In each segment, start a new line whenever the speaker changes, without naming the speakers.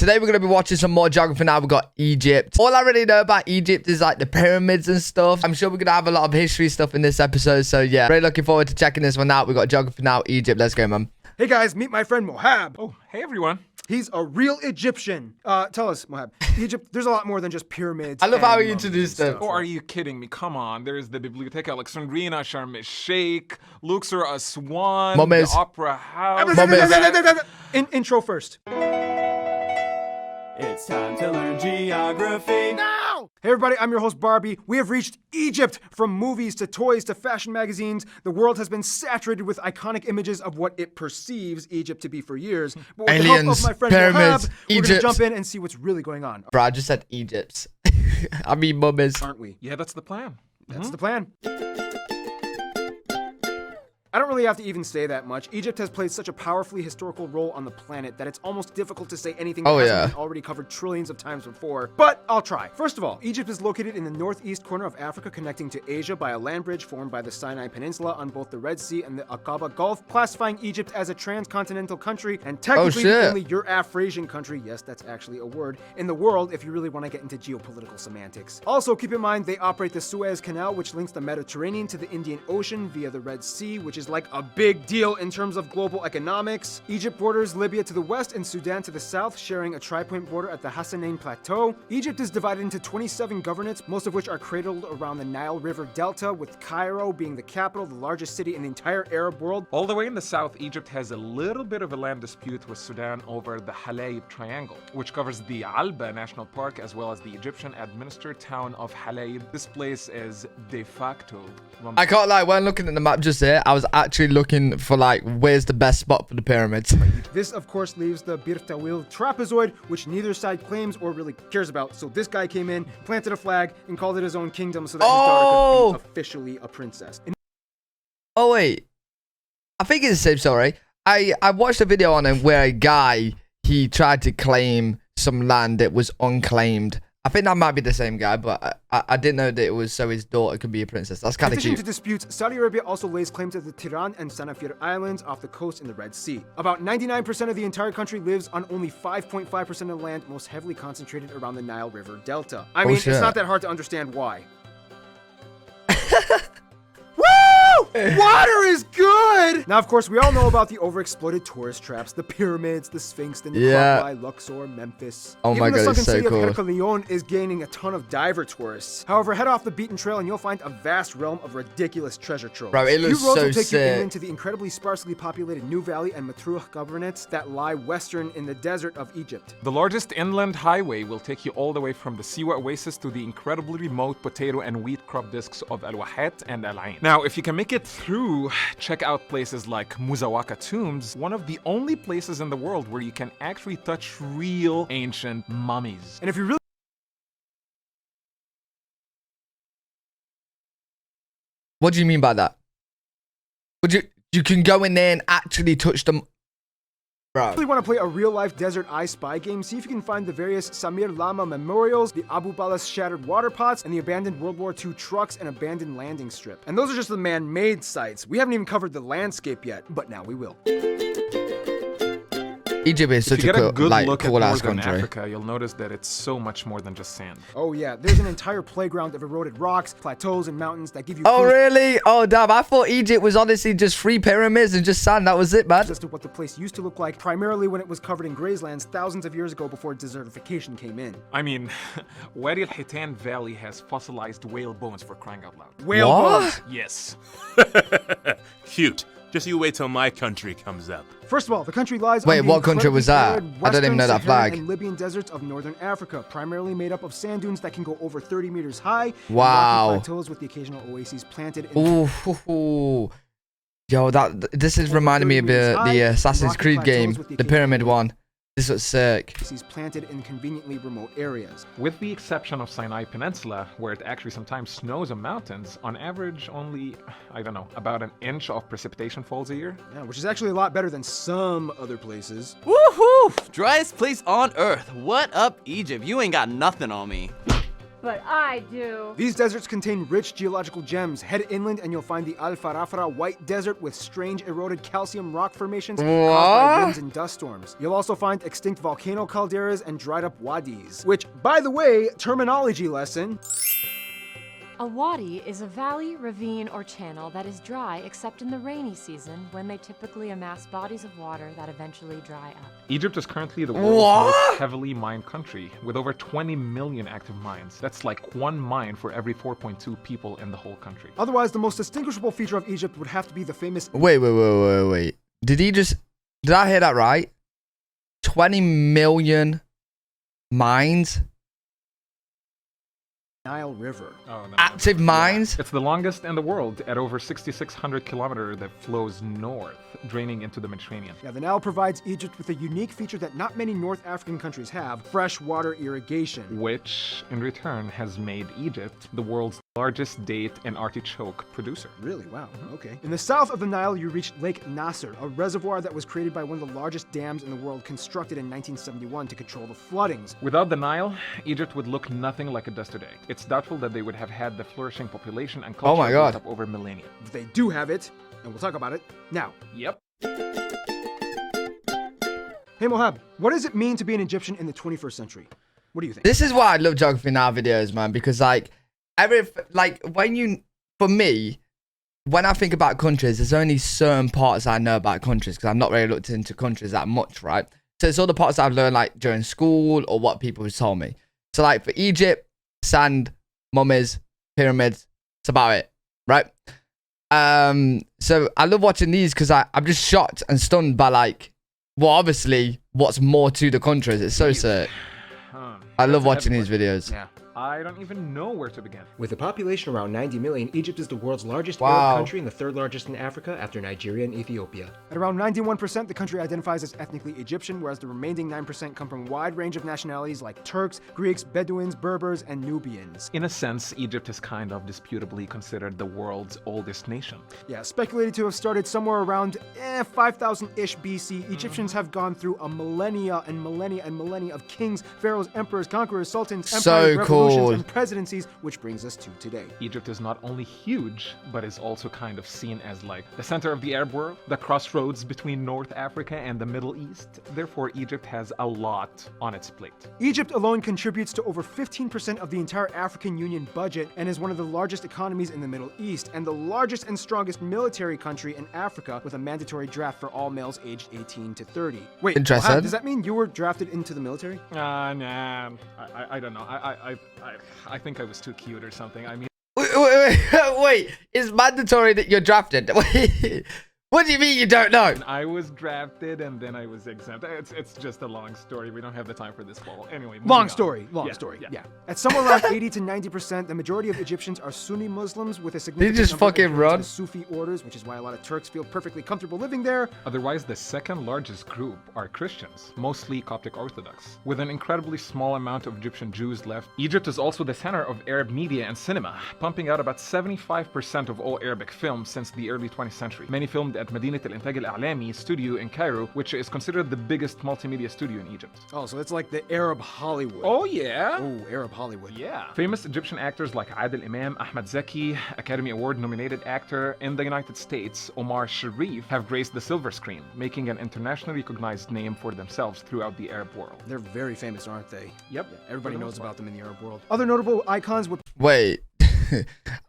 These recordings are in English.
Today we're going to be watching some more geography now. We've got Egypt. All I really know about Egypt is like the pyramids and stuff. I'm sure we're going to have a lot of history stuff in this episode. So yeah, really looking forward to checking this one out. We've got geography now, Egypt. Let's go, man.
Hey guys, meet my friend Mohab.
Oh, hey everyone.
He's a real Egyptian. Tell us, Mohab. Egypt, there's a lot more than just pyramids.
I love how he introduced them.
Oh, are you kidding me? Come on. There's the Biblioteca Alexandrina, Sharm el-Sheikh, Luxor, Aswan,
Momes.
the Opera House.
Intro first.
It's time to learn geography.
Now! Hey everybody, I'm your host Barbie. We have reached Egypt. From movies to toys to fashion magazines, the world has been saturated with iconic images of what it perceives Egypt to be for years. But with the help of my friend
pyramids,
Mohab, we're going to jump in and see what's really going on.
Bro, I just said Egypt. I mean, mummies.
Aren't we?
Yeah, that's the plan.
That's the plan. I don't really have to even say that much. Egypt has played such a powerfully historical role on the planet that it's almost difficult to say anything that hasn't been already covered trillions of times before. But I'll try. First of all, Egypt is located in the northeast corner of Africa, connecting to Asia by a land bridge formed by the Sinai Peninsula on both the Red Sea and the Aqaba Gulf, classifying Egypt as a transcontinental country and technically the only Eurafrasian country, yes, that's actually a word, in the world if you really want to get into geopolitical semantics. Also, keep in mind they operate the Suez Canal, which links the Mediterranean to the Indian Ocean via the Red Sea, which is like a big deal in terms of global economics. Egypt borders Libya to the west and Sudan to the south, sharing a tri-point border at the Hassanain Plateau. Egypt is divided into 27 governorates, most of which are cradled around the Nile River Delta, with Cairo being the capital, the largest city in the entire Arab world.
All the way in the south, Egypt has a little bit of a land dispute with Sudan over the Halayb Triangle, which covers the Alba National Park as well as the Egyptian-administered town of Halayb. This place is de facto...
I can't lie, when looking at the map just there, I was actually looking for like, where's the best spot for the pyramids?
This, of course, leaves the Bir Tawil trapezoid, which neither side claims or really cares about. So this guy came in, planted a flag, and called it his own kingdom so that his daughter could be officially a princess.
Oh, wait. I think it's the same story. I watched a video on him where a guy, he tried to claim some land that was unclaimed. I think that might be the same guy, but I didn't know that it was so his daughter could be a princess. That's kind of cute.
In addition to disputes, Saudi Arabia also lays claim to the Tiran and Sanafir Islands off the coast in the Red Sea. About 99% of the entire country lives on only 5.5% of the land, most heavily concentrated around the Nile River Delta. I mean, it's not that hard to understand why. Water is good! Now, of course, we all know about the overexploited tourist traps, the pyramids, the Sphinx, the Necropolis, Luxor, Memphis.
Oh my God,
Even the
it's so
sunken city
cool.
of Heracleion is gaining a ton of diver tourists. However, head off the beaten trail and you'll find a vast realm of ridiculous treasure troves.
Bro, it looks
Few roads
so
will take you
sick.
into the incredibly sparsely populated New Valley and Matruh governorates that lie western in the desert of Egypt.
The largest inland highway will take you all the way from the Siwa Oasis to the incredibly remote potato and wheat crop discs of Al Wahet and Al Ain. Now, if you can make it through, check out places like Muzawaka Tombs, one of the only places in the world where you can actually touch real ancient mummies.
And if you really
What do you mean by that? You can go in there and actually touch them? Bro.
really want to play a real-life desert I Spy game, see if you can find the various Samir Lama memorials, the Abu Balas shattered water pots, and the abandoned World War II trucks and abandoned landing strip. And those are just the man-made sites. We haven't even covered the landscape yet, but now we will.
Egypt is such
If you get a
cool,
good
like,
look at
cool-ass
northern
country.
Africa, you'll notice that it's so much more than just sand.
Oh yeah, there's an entire playground of eroded rocks, plateaus, and mountains that give you
Oh, really? Oh, damn. I thought Egypt was honestly just 3 pyramids and just sand. That was it, man.
as to what the place used to look like, primarily when it was covered in grazelands thousands of years ago before desertification came in.
I mean, Wadi al-Hitan Valley has fossilized whale bones, for crying out loud.
Whale
What?
bones!
Yes.
Cute. Just you wait till my country comes up.
First of all, the country lies
Wait,
on the
what country was that?
incredibly
I don't even know that
western Saharan
flag.
and Libyan deserts of northern Africa, primarily made up of sand dunes that can go over 30 meters high.
Wow.
And rocky plateaus with the occasional oases planted in
Ooh. Yo, this is reminding me of the Assassin's Creed game, the pyramid one. This looks sick.
oases planted in conveniently remote areas.
With the exception of Sinai Peninsula, where it actually sometimes snows in mountains, on average only, I don't know, about an inch of precipitation falls a year.
Yeah, which is actually a lot better than some other places.
Woohoo! Driest place on earth. What up, Egypt? You ain't got nothing on me. but I do.
These deserts contain rich geological gems. Head inland and you'll find the Al Farafara White Desert with strange eroded calcium rock formations caused by winds and dust storms. You'll also find extinct volcano calderas and dried up wadis. Which, by the way, terminology lesson.
A wadi is a valley, ravine, or channel that is dry except in the rainy season when they typically amass bodies of water that eventually dry up.
Egypt is currently the world's most heavily mined country, with over 20 million active mines. That's like one mine for every 4.2 people in the whole country.
Otherwise, the most distinguishable feature of Egypt would have to be the famous...
Wait. Did I hear that right? 20 million mines?
Nile River.
Oh, no.
Active mines?
It's the longest in the world at over 6,600 kilometers that flows north, draining into the Mediterranean.
Yeah, the Nile provides Egypt with a unique feature that not many North African countries have, freshwater irrigation.
Which, in return, has made Egypt the world's largest date and artichoke producer.
Really? Wow. Okay. In the south of the Nile, you reach Lake Nasser, a reservoir that was created by one of the largest dams in the world, constructed in 1971 to control the floodings.
Without the Nile, Egypt would look nothing like it does today. It's doubtful that they would have had the flourishing population and culture built up over millennia.
But they do have it, and we'll talk about it now.
Yep.
Hey Mohab, what does it mean to be an Egyptian in the 21st century? What do you think?
This is why I love Geography Now videos, man, because for me, when I think about countries, there's only certain parts I know about countries because I'm not really looked into countries that much, right? So it's all the parts I've learned like during school or what people have told me. So like for Egypt, sand, mummies, pyramids, that's about it, right? So I love watching these because I'm just shocked and stunned by obviously what's more to the countries. It's so sick. I love watching these videos.
Yeah. I don't even know where to begin.
With a population around 90 million, Egypt is the world's largest Arab country and the third largest in Africa after Nigeria and Ethiopia.
At around 91%, the country identifies as ethnically Egyptian, whereas the remaining 9% come from a wide range of nationalities like Turks, Greeks, Bedouins, Berbers, and Nubians.
In a sense, Egypt is kind of disputably considered the world's oldest nation.
Yeah, speculated to have started somewhere around 5,000-ish BC. Egyptians have gone through a millennia and millennia and millennia of kings, pharaohs, emperors, conquerors, sultans, empires, revolutions, and presidencies, which brings us to today.
Egypt is not only huge, but is also kind of seen as like the center of the Arab world, the crossroads between North Africa and the Middle East. Therefore, Egypt has a lot on its plate.
Egypt alone contributes to over 15% of the entire African Union budget and is one of the largest economies in the Middle East and the largest and strongest military country in Africa with a mandatory draft for all males aged 18 to 30. Wait,
interesting.
Does that mean you were drafted into the military?
Nah, I don't know. I think I was too cute or something. I mean,
Wait, it's mandatory that you're drafted. What do you mean you don't know?
I was drafted and then I was exempt. It's just a long story. We don't have the time for this ball. Anyway,
long story.
Yeah.
At somewhere around 80 to 90%, the majority of Egyptians are Sunni Muslims with a significant
just
number
fucking
of
run.
to the Sufi orders, which is why a lot of Turks feel perfectly comfortable living there.
Otherwise, the second largest group are Christians, mostly Coptic Orthodox. With an incredibly small amount of Egyptian Jews left, Egypt is also the center of Arab media and cinema, pumping out about 75% of all Arabic films since the early 20th century. Many filmed at Madinat al-Intaj al-A'lami studio in Cairo, which is considered the biggest multimedia studio in Egypt.
Oh, so it's like the Arab Hollywood.
Oh, yeah.
Oh, Arab Hollywood.
Yeah. Famous Egyptian actors like Adil Imam, Ahmed Zaki, Academy Award nominated actor in the United States, Omar Sharif, have graced the silver screen, making an internationally recognized name for themselves throughout the Arab world.
They're very famous, aren't they?
Yep.
Yeah, everybody knows about them in the Arab world. Other notable icons would...
Wait,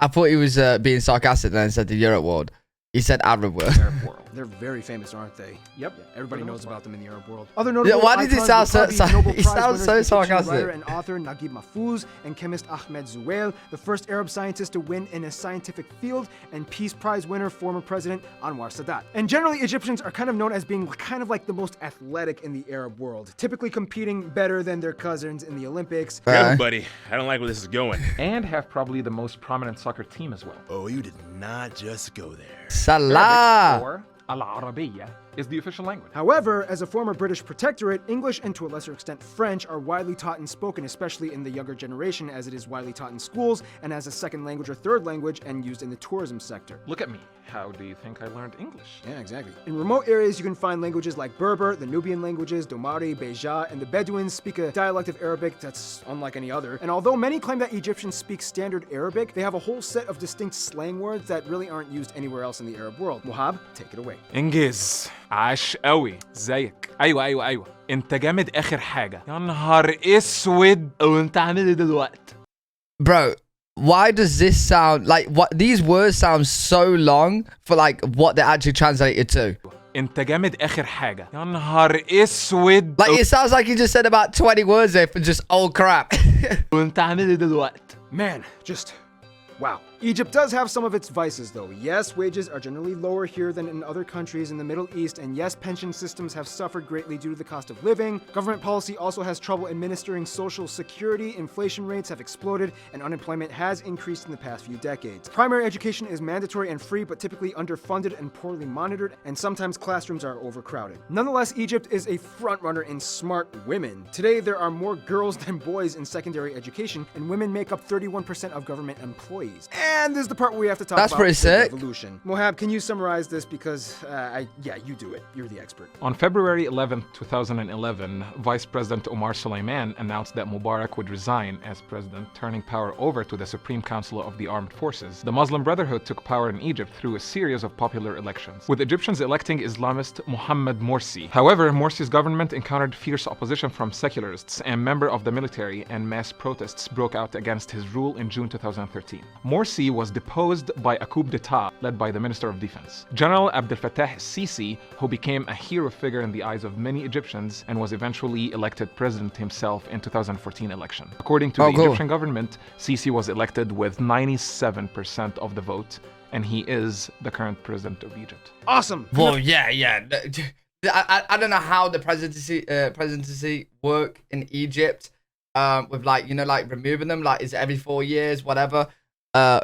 I thought he was being sarcastic and then said the Europe world. He said Arab world.
Arab world.
They're very famous, aren't they?
Yep.
Yeah, everybody knows about them in the Arab world.
Other notable why did he sound so? He sounds so sarcastic.
Writer and author Naguib Mahfouz and chemist Ahmed Zuwail, the first Arab scientist to win in a scientific field, and Peace Prize winner, former President Anwar Sadat. And generally, Egyptians are kind of known as being kind of like the most athletic in the Arab world, typically competing better than their cousins in the Olympics.
Yeah, buddy, I don't like where this is going.
And have probably the most prominent soccer team as well.
Oh, you did not just go there.
Salah.
Or Al-Arabiya is the official language.
However, as a former British protectorate, English and to a lesser extent French are widely taught and spoken, especially in the younger generation, as it is widely taught in schools and as a second language or third language and used in the tourism sector.
Look at me. How do you think I learned English?
Yeah, exactly. In remote areas, you can find languages like Berber, the Nubian languages, Domari, Beja, and the Bedouins speak a dialect of Arabic that's unlike any other. And although many claim that Egyptians speak standard Arabic, they have a whole set of distinct slang words that really aren't used anywhere else in the Arab world. Mohab, take it away.
انجز عاش قوي زيك ايوه انت جامد اخر حاجه يا نهار اسود وانت عامل ايه دلوقتي
Bro, why does this sound like what these words sound so long for like what they actually translated to?
انت جامد اخر حاجه يا نهار اسود
Like it sounds like you just said about 20 words there for just old crap.
وانت عامل ايه دلوقتي
Man, just wow. Egypt does have some of its vices though. Yes, wages are generally lower here than in other countries in the Middle East, and yes, pension systems have suffered greatly due to the cost of living. Government policy also has trouble administering social security, inflation rates have exploded, and unemployment has increased in the past few decades. Primary education is mandatory and free, but typically underfunded and poorly monitored, and sometimes classrooms are overcrowded. Nonetheless, Egypt is a frontrunner in smart women. Today, there are more girls than boys in secondary education, and women make up 31% of government employees. And this is the part where we have to talk
That's
about
pretty
the
sick.
revolution. Mohab, can you summarize this? Because, you do it. You're the expert.
On February 11, 2011, Vice President Omar Suleiman announced that Mubarak would resign as president, turning power over to the Supreme Council of the Armed Forces. The Muslim Brotherhood took power in Egypt through a series of popular elections, with Egyptians electing Islamist Mohammed Morsi. However, Morsi's government encountered fierce opposition from secularists and members of the military, and mass protests broke out against his rule in June 2013. Morsi was deposed by a coup d'etat led by the Minister of Defense, General Abdel Fattah el-Sisi, who became a hero figure in the eyes of many Egyptians and was eventually elected president himself in 2014 election. According to the Egyptian government, Sisi was elected with 97% of the vote, and he is the current president of Egypt.
Awesome.
Well, yeah. I don't know how the presidency work in Egypt with like, like removing them, like is it every 4 years, whatever.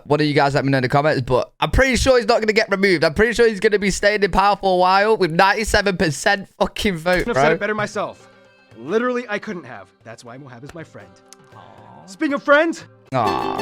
One of you guys let me know in the comments, but I'm pretty sure he's not going to get removed. I'm pretty sure he's going to be staying in power for a while with 97% fucking vote,
I couldn't have
bro.
said it better myself. Literally, I couldn't have. That's why Mohab is my friend. Speaking of friends,
Aww.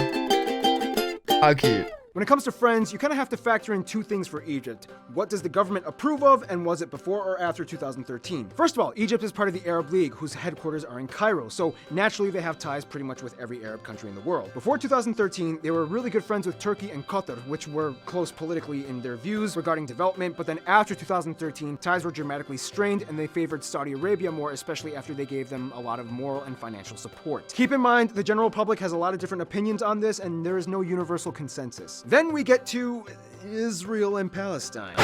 How cute.
when it comes to friends, you kind of have to factor in two things for Egypt. What does the government approve of, and was it before or after 2013? First of all, Egypt is part of the Arab League, whose headquarters are in Cairo, so naturally they have ties pretty much with every Arab country in the world. Before 2013, they were really good friends with Turkey and Qatar, which were close politically in their views regarding development, but then after 2013, ties were dramatically strained and they favored Saudi Arabia more, especially after they gave them a lot of moral and financial support. Keep in mind, the general public has a lot of different opinions on this, and there is no universal consensus. Then we get to Israel and Palestine.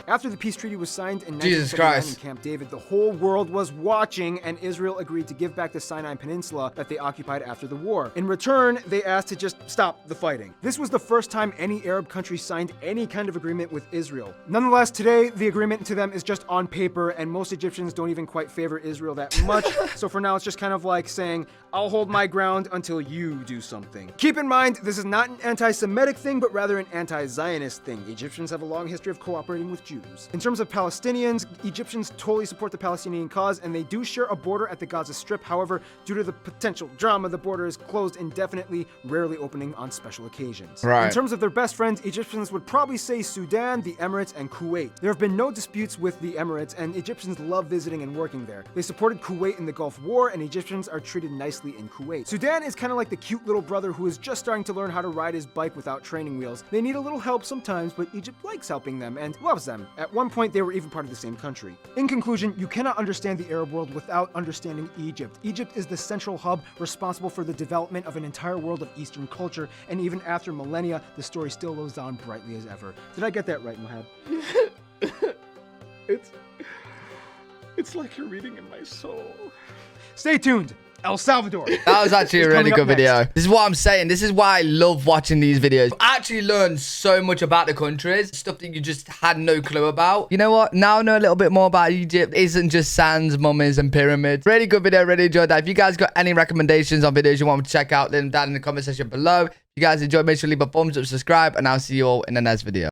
After the peace treaty was signed in 1979 in Camp David, the whole world was watching, and Israel agreed to give back the Sinai Peninsula that they occupied after the war. In return, they asked to just stop the fighting. This was the first time any Arab country signed any kind of agreement with Israel. Nonetheless, today, the agreement to them is just on paper, and most Egyptians don't even quite favor Israel that much, so for now it's just kind of like saying, I'll hold my ground until you do something. Keep in mind, this is not an anti-Semitic thing, but rather an anti-Zionist thing. Egyptians have a long history of cooperating with Jews. In terms of Palestinians, Egyptians totally support the Palestinian cause, and they do share a border at the Gaza Strip. However, due to the potential drama, the border is closed indefinitely, rarely opening on special occasions.
Right.
In terms of their best friends, Egyptians would probably say Sudan, the Emirates, and Kuwait. There have been no disputes with the Emirates, and Egyptians love visiting and working there. They supported Kuwait in the Gulf War, and Egyptians are treated nicely in Kuwait. Sudan is kind of like the cute little brother who is just starting to learn how to ride his bike without training wheels. They need a little help sometimes, but Egypt likes helping them and loves them. At one point, they were even part of the same country. In conclusion, you cannot understand the Arab world without understanding Egypt. Egypt is the central hub responsible for the development of an entire world of Eastern culture, and even after millennia, the story still goes on brightly as ever. Did I get that right, Mohab?
It's like you're reading in my soul.
Stay tuned. El Salvador.
That was actually a really good video. This is what I'm saying. This is why I love watching these videos. I actually learned so much about the countries. Stuff that you just had no clue about. You know what? Now I know a little bit more about Egypt. It isn't just sands, mummies, and pyramids. Really good video. Really enjoyed that. If you guys got any recommendations on videos you want me to check out, leave them down in the comment section below. If you guys enjoyed, make sure to leave a thumbs up, subscribe, and I'll see you all in the next video.